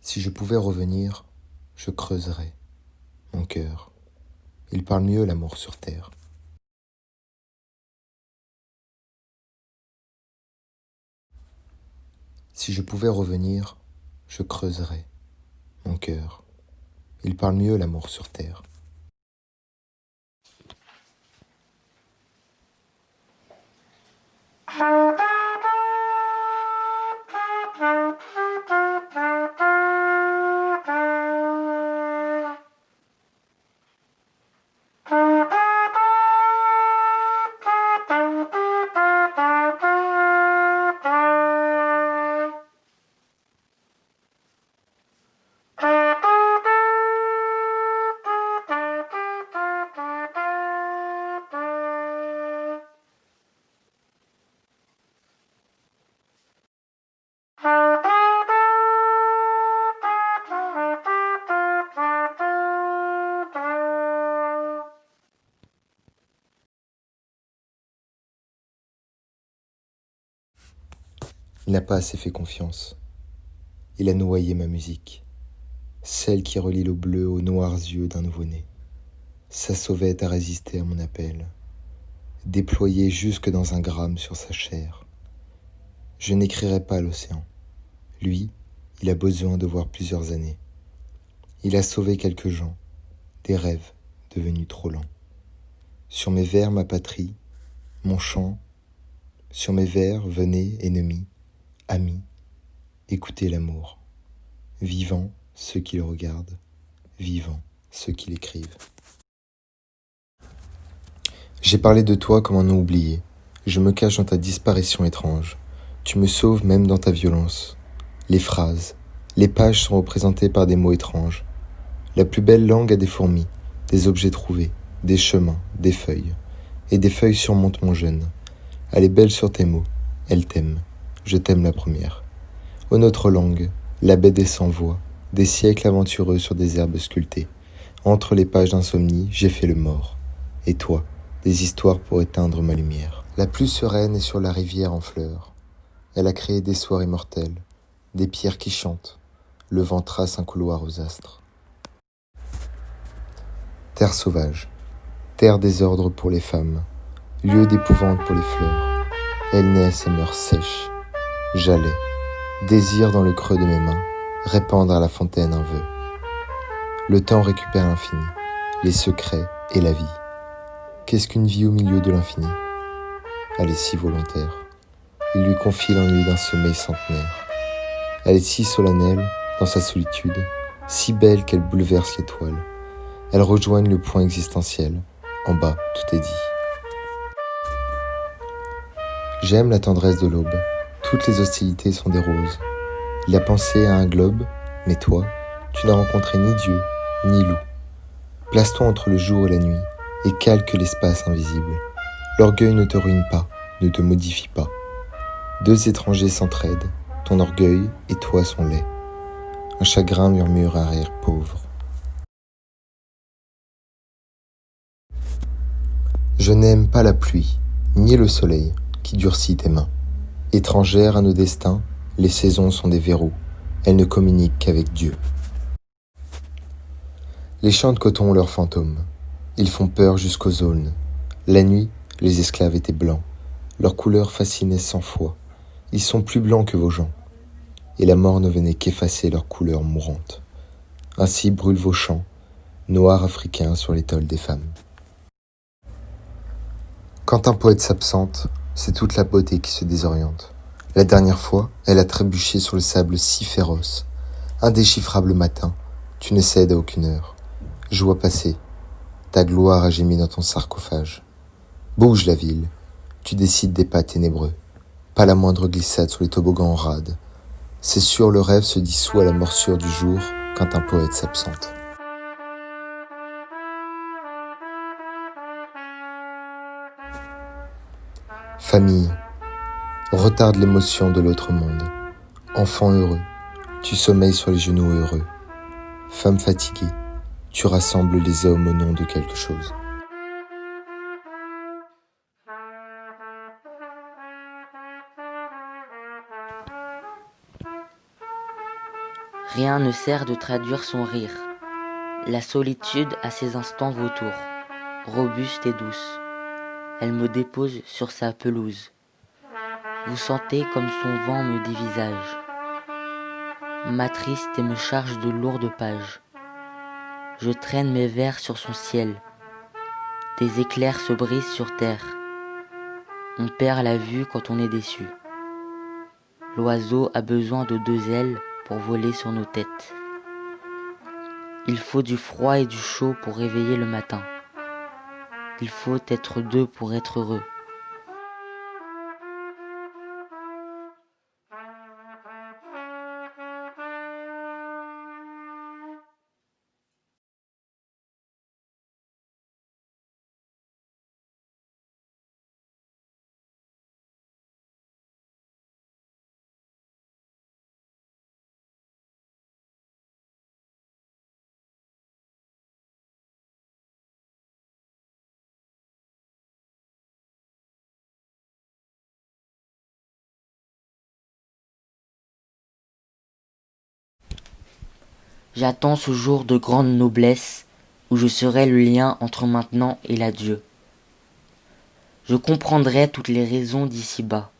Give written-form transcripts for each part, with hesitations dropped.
Si je pouvais revenir, je creuserais mon cœur. Il parle mieux l'amour sur terre. Si je pouvais revenir, je creuserais mon cœur. Il parle mieux l'amour sur terre. Il n'a pas assez fait confiance. Il a noyé ma musique, celle qui relie le bleu aux noirs yeux d'un nouveau-né. Sa sauvette a résisté à mon appel, déployée jusque dans un gramme sur sa chair. Je n'écrirai pas à l'océan. Lui, il a besoin de voir plusieurs années. Il a sauvé quelques gens, des rêves devenus trop lents. Sur mes vers, ma patrie, mon chant. Sur mes vers, venez, ennemis, amis, écoutez l'amour. Vivant ceux qui le regardent, vivant ceux qui l'écrivent. J'ai parlé de toi comme un nom oublié. Je me cache dans ta disparition étrange. Tu me sauves même dans ta violence. Les phrases, les pages sont représentées par des mots étranges. La plus belle langue a des fourmis, des objets trouvés, des chemins, des feuilles. Et des feuilles surmontent mon jeûne. Elle est belle sur tes mots, elle t'aime. Je t'aime la première. Ô notre langue, la baie des sans voix, des siècles aventureux sur des herbes sculptées. Entre les pages d'insomnie, j'ai fait le mort. Et toi, des histoires pour éteindre ma lumière. La pluie sereine est sur la rivière en fleurs. Elle a créé des soirs immortels, des pierres qui chantent. Le vent trace un couloir aux astres. Terre sauvage, terre désordre pour les femmes, lieu d'épouvante pour les fleurs. Elle naissent et meurt sèche. J'allais, désir dans le creux de mes mains, répandre à la fontaine un vœu. Le temps récupère l'infini, les secrets et la vie. Qu'est-ce qu'une vie au milieu de l'infini? Elle est si volontaire. Il lui confie l'ennui d'un sommeil centenaire. Elle est si solennelle dans sa solitude, si belle qu'elle bouleverse l'étoile. Elle rejoigne le point existentiel. En bas, tout est dit. J'aime la tendresse de l'aube. Toutes les hostilités sont des roses. Il a pensé à un globe, mais toi, tu n'as rencontré ni Dieu, ni loup. Place-toi entre le jour et la nuit, et calque l'espace invisible. L'orgueil ne te ruine pas, ne te modifie pas. Deux étrangers s'entraident, ton orgueil et toi sont laids. Un chagrin murmure un rire pauvre. Je n'aime pas la pluie, ni le soleil, qui durcit tes mains. Étrangères à nos destins, les saisons sont des verrous. Elles ne communiquent qu'avec Dieu. Les champs de coton ont leurs fantômes. Ils font peur jusqu'aux aulnes. La nuit, les esclaves étaient blancs. Leur couleur fascinait 100 fois. Ils sont plus blancs que vos gens. Et la mort ne venait qu'effacer leur couleur mourante. Ainsi brûlent vos champs, noirs africains sur l'étole des femmes. Quand un poète s'absente, c'est toute la beauté qui se désoriente. La dernière fois, elle a trébuché sur le sable si féroce. Indéchiffrable matin, tu ne cèdes à aucune heure. Je vois passer, ta gloire a gémi dans ton sarcophage. Bouge la ville, tu décides des pas ténébreux. Pas la moindre glissade sur les toboggans en rade. C'est sûr, le rêve se dissout à la morsure du jour quand un poète s'absente. Famille, retarde l'émotion de l'autre monde. Enfant heureux, tu sommeilles sur les genoux heureux. Femme fatiguée, tu rassembles les hommes au nom de quelque chose. Rien ne sert de traduire son rire. La solitude a ses instants vautours, robuste et douce. Elle me dépose sur sa pelouse. Vous sentez comme son vent me dévisage, m'attriste et me charge de lourdes pages. Je traîne mes vers sur son ciel. Des éclairs se brisent sur terre. On perd la vue quand on est déçu. L'oiseau a besoin de 2 ailes pour voler sur nos têtes. Il faut du froid et du chaud pour réveiller le matin. Il faut être 2 pour être heureux. J'attends ce jour de grande noblesse où je serai le lien entre maintenant et l'adieu. Je comprendrai toutes les raisons d'ici-bas.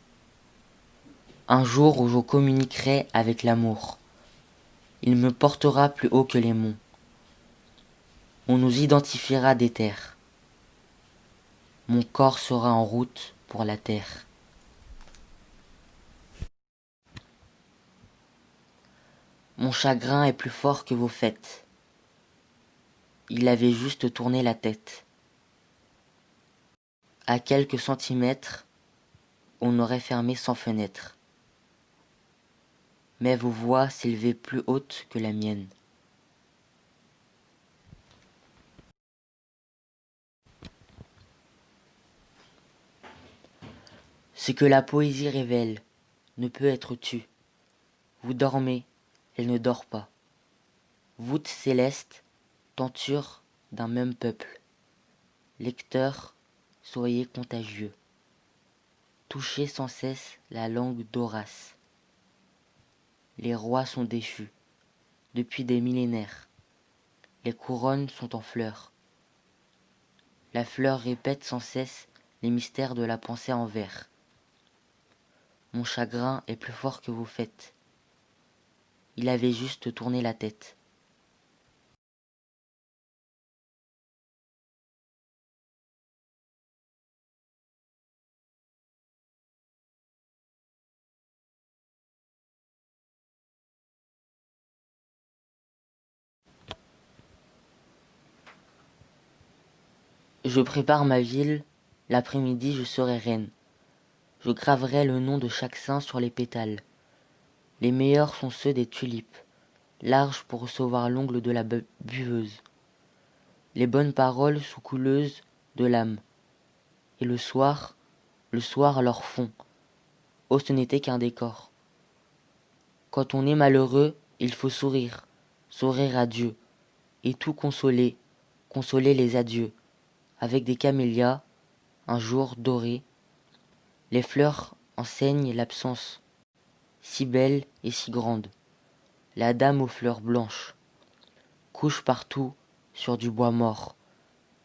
Un jour où je communiquerai avec l'amour. Il me portera plus haut que les monts. On nous identifiera des terres. Mon corps sera en route pour la terre. Mon chagrin est plus fort que vos fêtes. Il avait juste tourné la tête. À quelques centimètres, on aurait fermé 100 fenêtres. Mais vos voix s'élevaient plus hautes que la mienne. Ce que la poésie révèle ne peut être tu. Vous dormez, elle ne dort pas. Voûte céleste, tenture d'un même peuple. Lecteurs, soyez contagieux. Touchez sans cesse la langue d'Horace. Les rois sont déchus, depuis des millénaires. Les couronnes sont en fleurs. La fleur répète sans cesse les mystères de la pensée en vers. Mon chagrin est plus fort que vos fêtes. Il avait juste tourné la tête. Je prépare ma ville, l'après-midi je serai reine. Je graverai le nom de chaque saint sur les pétales. Les meilleurs sont ceux des tulipes, larges pour recevoir l'ongle de la buveuse. Les bonnes paroles sous couleuse de l'âme. Et le soir leur fond. Oh, ce n'était qu'un décor. Quand on est malheureux, il faut sourire, sourire à Dieu, et tout consoler, consoler les adieux, avec des camélias, un jour doré. Les fleurs enseignent l'absence, si belle et si grande. La dame aux fleurs blanches couche partout sur du bois mort.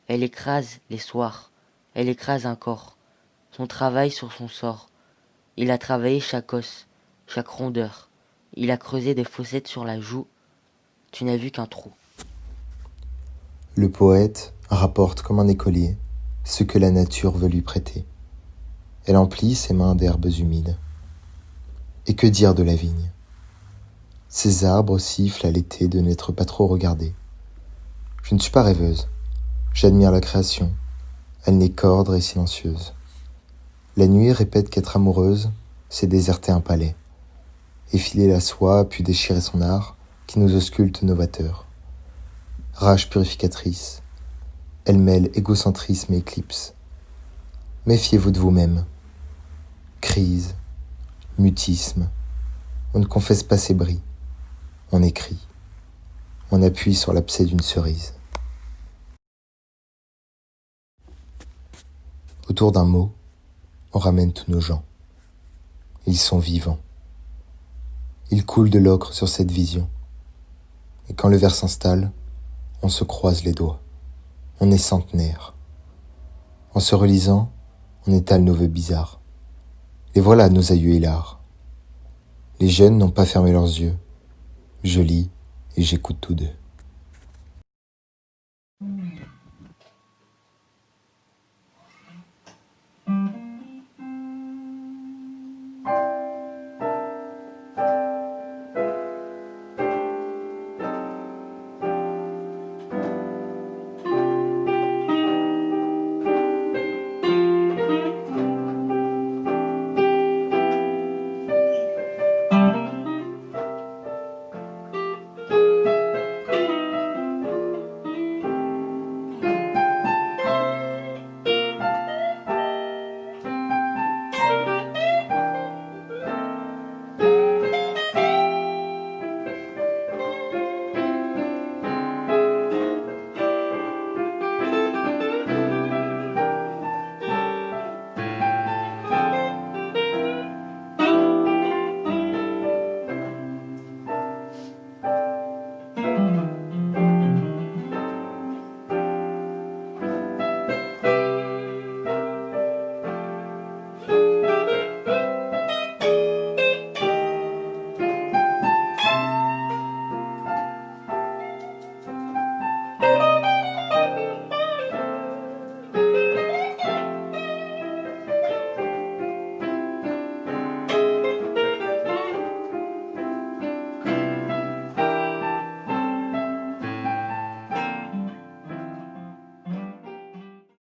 Elle écrase les soirs, elle écrase un corps. Son travail sur son sort. Il a travaillé chaque os, chaque rondeur. Il a creusé des fossettes sur la joue. Tu n'as vu qu'un trou. Le poète rapporte comme un écolier ce que la nature veut lui prêter. Elle emplit ses mains d'herbes humides. Et que dire de la vigne? Ces arbres sifflent à l'été de n'être pas trop regardés. Je ne suis pas rêveuse. J'admire la création. Elle n'est qu'ordre et silencieuse. La nuit répète qu'être amoureuse, c'est déserter un palais. Effiler la soie puis déchirer son art qui nous ausculte novateur. Rage purificatrice. Elle mêle égocentrisme et éclipse. Méfiez-vous de vous-même. Crise, mutisme. On ne confesse pas ses bris. On écrit. On appuie sur l'abcès d'une cerise. Autour d'un mot, on ramène tous nos gens. Ils sont vivants. Il coule de l'ocre sur cette vision. Et quand le verre s'installe, on se croise les doigts. On est centenaire. En se relisant, on étale nos vœux bizarres. Et voilà nos aïeux hilars. Les jeunes n'ont pas fermé leurs yeux. Je lis et j'écoute tous deux.